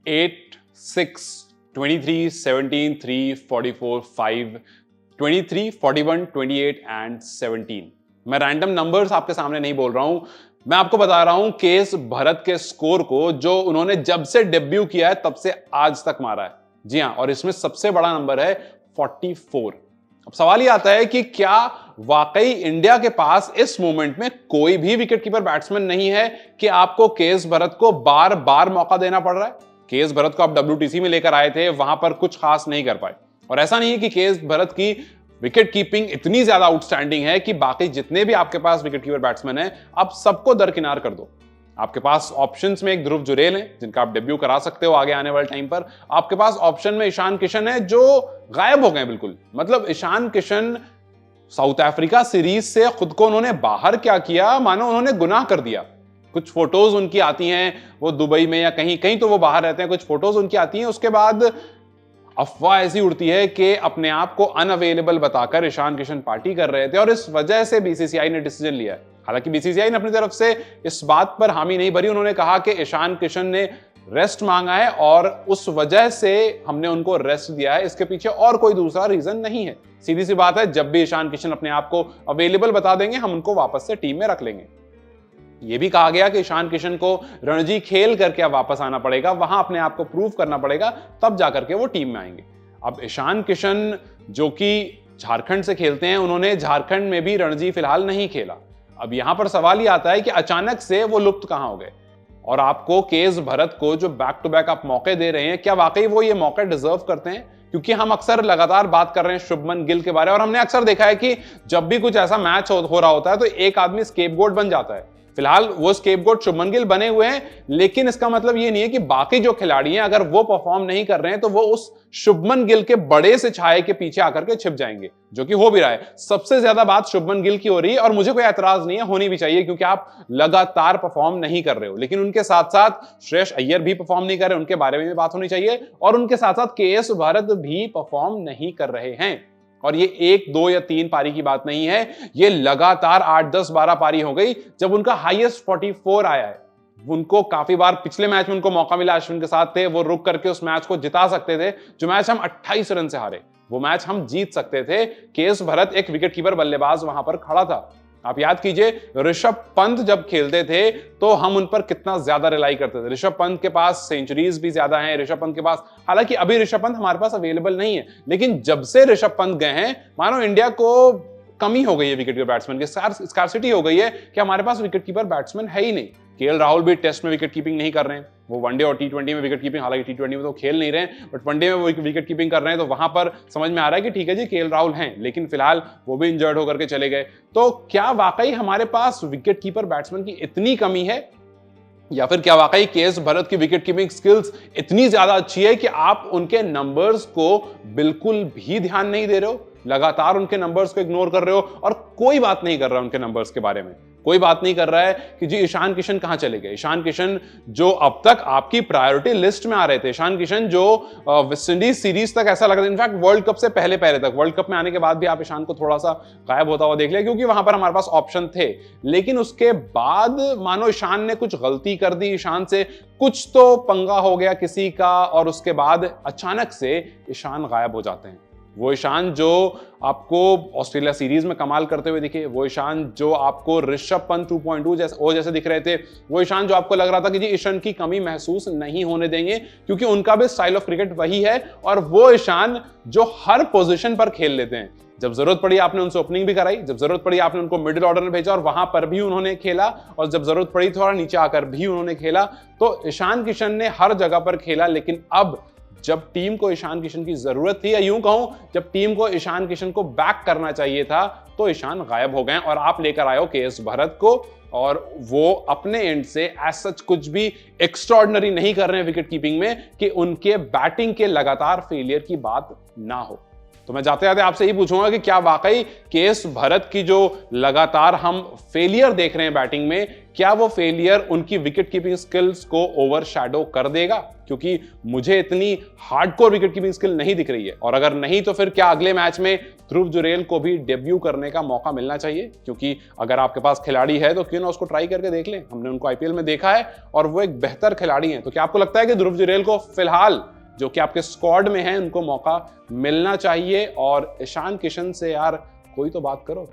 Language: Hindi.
8, 6, 23, 17, 3, 44, 5, 23, 41, 28 एंड 17। मैं रैंडम नंबर्स आपके सामने नहीं बोल रहा हूं, मैं आपको बता रहा हूं केएस भरत के स्कोर को जो उन्होंने जब से डेब्यू किया है तब से आज तक मारा है। जी हां, और इसमें सबसे बड़ा नंबर है 44। अब सवाल ये आता है कि क्या वाकई इंडिया के पास इस मोमेंट में कोई भी विकेटकीपर बैट्समैन नहीं है कि आपको केएस भरत को बार बार मौका देना पड़ रहा है? केएस भरत को आप WTC में लेकर आए थे, वहां पर कुछ खास नहीं कर पाए, और ऐसा नहीं है कि केएस भरत की विकेट कीपिंग इतनी ज्यादा आउटस्टैंडिंग है कि बाकी जितने भी आपके पास विकेटकीपर बैट्समैन हैं आप सबको दरकिनार कर दो। आपके पास ऑप्शंस में एक ध्रुव जुरेल हैं जिनका आप डेब्यू करा सकते हो आगे आने वाले टाइम पर। आपके पास ऑप्शन में ईशान किशन है जो गायब हो गए बिल्कुल। मतलब Ishan Kishan South Africa series से खुद को उन्होंने बाहर क्या किया, मानो उन्होंने गुनाह कर दिया। कुछ फोटोज उनकी आती हैं, वो दुबई में या कहीं कहीं तो वो बाहर रहते हैं, कुछ फोटोज उनकी आती हैं, उसके बाद अफवाह ऐसी उड़ती है कि अपने आप को अनअवेलेबल बताकर ईशान किशन पार्टी कर रहे थे और इस वजह से बीसीसीआई ने डिसीजन लिया है। हालांकि बीसीसीआई ने अपनी तरफ से इस बात पर हामी नहीं भरी, उन्होंने कहा कि ईशान किशन ने रेस्ट मांगा है और उस वजह से हमने उनको रेस्ट दिया है, इसके पीछे और कोई दूसरा रीजन नहीं है। सीधी सी बात है, जब भी ईशान किशन अपने आप को अवेलेबल बता देंगे हम उनको वापस से टीम में रख लेंगे। यह भी कहा गया कि ईशान किशन को रणजी खेल करके अब वापस आना पड़ेगा, वहां अपने आप को प्रूव करना पड़ेगा, तब जाकर के वो टीम में आएंगे। अब ईशान किशन जो कि झारखंड से खेलते हैं, उन्होंने झारखंड में भी रणजी फिलहाल नहीं खेला। अब यहां पर सवाल ये आता है कि अचानक से वो लुप्त कहां हो गए, और आपको केएस भरत को जो बैक टू बैक आप मौके दे रहे हैं, क्या वाकई वो ये मौके डिजर्व करते हैं? क्योंकि हम अक्सर लगातार बात कर रहे हैं शुभमन गिल के बारे में, और हमने अक्सर देखा है कि जब भी कुछ ऐसा मैच हो रहा होता है तो एक आदमी स्केपगोट बन जाता है। फिलहाल वो स्केपगोट शुभमन गिल बने हुए हैं, लेकिन इसका मतलब ये नहीं है कि बाकी जो खिलाड़ी हैं अगर वो परफॉर्म नहीं कर रहे हैं तो वो उस शुभमन गिल के बड़े से छाये के पीछे आकर के छिप जाएंगे, जो कि हो भी रहा है। सबसे ज्यादा बात शुभमन गिल की हो रही है और मुझे कोई एतराज नहीं है, होनी भी चाहिए, क्योंकि आप लगातार परफॉर्म नहीं कर रहे हो। लेकिन उनके साथ साथ श्रेयस अय्यर भी परफॉर्म नहीं कर रहे, उनके बारे में भी बात होनी चाहिए, और उनके साथ साथ केएस भरत भी परफॉर्म नहीं कर रहे हैं। और ये 1, 2 या 3 पारी की बात नहीं है, ये लगातार 8, 10, 12 पारी हो गई जब उनका हाईएस्ट 44 आया है। उनको काफी बार पिछले मैच में उनको मौका मिला, अश्विन के साथ थे, वो रुक करके उस मैच को जिता सकते थे। जो मैच हम 28 रन से हारे, वो मैच हम जीत सकते थे। केएस भरत एक विकेटकीपर बल्लेबाज वहां पर खड़ा था। आप याद कीजिए, ऋषभ पंत जब खेलते थे तो हम उन पर कितना ज्यादा रिलाई करते थे। ऋषभ पंत के पास सेंचुरीज भी ज्यादा हैं, ऋषभ पंत के पास, हालांकि अभी ऋषभ पंत हमारे पास अवेलेबल नहीं है, लेकिन जब से ऋषभ पंत गए हैं मानो इंडिया को कमी हो गई है विकेटकीपर बैट्समैन की, स्कार्सिटी हो गई है कि हमारे पास विकेटकीपर बैट्समैन है ही नहीं। केएल राहुल भी टेस्ट में विकेट कीपिंग नहीं कर रहे हैं, वो वनडे और T20 में विकेट कीपिंग, हालांकि T20 में तो खेल नहीं रहे हैं, बट वनडे में वो विकेट कीपिंग कर रहे हैं, तो वहां पर समझ में आ रहा है कि ठीक है जी केएल राहुल हैं, लेकिन फिलहाल वो भी इंजर्ड होकर के चले गए। तो क्या वाकई हमारे पास विकेट कीपर बैट्समैन की इतनी कमी है, या फिर क्या वाकई केएस भरत की विकेट कीपिंग स्किल्स इतनी ज्यादा अच्छी है कि आप उनके नंबर्स को बिल्कुल भी ध्यान नहीं दे रहे हो, लगातार उनके नंबर्स को इग्नोर कर रहे हो और कोई बात नहीं कर रहा उनके नंबर्स के बारे में, कोई बात नहीं कर रहा है कि जी ईशान किशन कहां चले गए। ईशान किशन जो अब तक आपकी प्रायोरिटी लिस्ट में आ रहे थे, ईशान किशन जो वेस्ट इंडीज सीरीज तक ऐसा लग रहा था, इनफैक्ट वर्ल्ड कप से पहले तक, वर्ल्ड कप में आने के बाद भी आप ईशान को थोड़ा सा गायब होता हुआ देख लिया, क्योंकि वहां पर हमारे पास ऑप्शन थे। लेकिन उसके बाद मानो ईशान ने कुछ गलती कर दी, ईशान से कुछ तो पंगा हो गया किसी का, और उसके बाद अचानक से ईशान गायब हो जाते हैं। वो ईशान जो आपको ऑस्ट्रेलिया सीरीज में कमाल करते हुए दिखे, वो ईशान जो आपको ऋषभ पंत 2.2 जैसे दिख रहे थे, वो ईशान जो आपको लग रहा था कि जी ईशान की कमी महसूस नहीं होने देंगे, क्योंकि उनका भी स्टाइल ऑफ क्रिकेट वही है, और वो ईशान जो हर पोजीशन पर खेल लेते हैं। जब जरूरत पड़ी आपने उनसे ओपनिंग भी कराई, जब जरूरत पड़ी आपने उनको मिडिल ऑर्डर में भेजा और वहां पर भी उन्होंने खेला, और जब जरूरत पड़ी थोड़ा नीचे आकर भी उन्होंने खेला। तो ईशान किशन ने हर जगह पर खेला, लेकिन अब जब टीम को ईशान किशन की जरूरत थी, या यूं कहूं जब टीम को ईशान किशन को बैक करना चाहिए था, तो ईशान गायब हो गए और आप लेकर आए हो केएस भरत को, और वो अपने एंड से एज सच कुछ भी एक्स्ट्राऑर्डिनरी नहीं कर रहे हैं विकेट कीपिंग में कि उनके बैटिंग के लगातार फेलियर की बात ना हो। तो तो मैं जाते जाते आपसे यही पूछूंगा कि क्या वाकई केएस भरत की जो लगातार हम फेलियर देख रहे हैं बैटिंग में, क्या वो फेलियर उनकी विकेट कीपिंग स्किल्स को ओवरशैडो कर देगा? क्योंकि मुझे इतनी हार्डकोर विकेट कीपिंग स्किल नहीं दिख रही है। और अगर नहीं तो फिर क्या अगले मैच में ध्रुव जुरेल को भी डेब्यू करने का मौका मिलना चाहिए? क्योंकि अगर आपके पास खिलाड़ी है तो क्यों ना उसको ट्राई करके देख लें। हमने उनको आईपीएल में देखा है और वो एक बेहतर खिलाड़ी है। तो क्या आपको लगता है कि ध्रुव जुरेल को फिलहाल जो कि आपके स्क्वाड में है उनको मौका मिलना चाहिए? और ईशान किशन से यार कोई तो बात करो।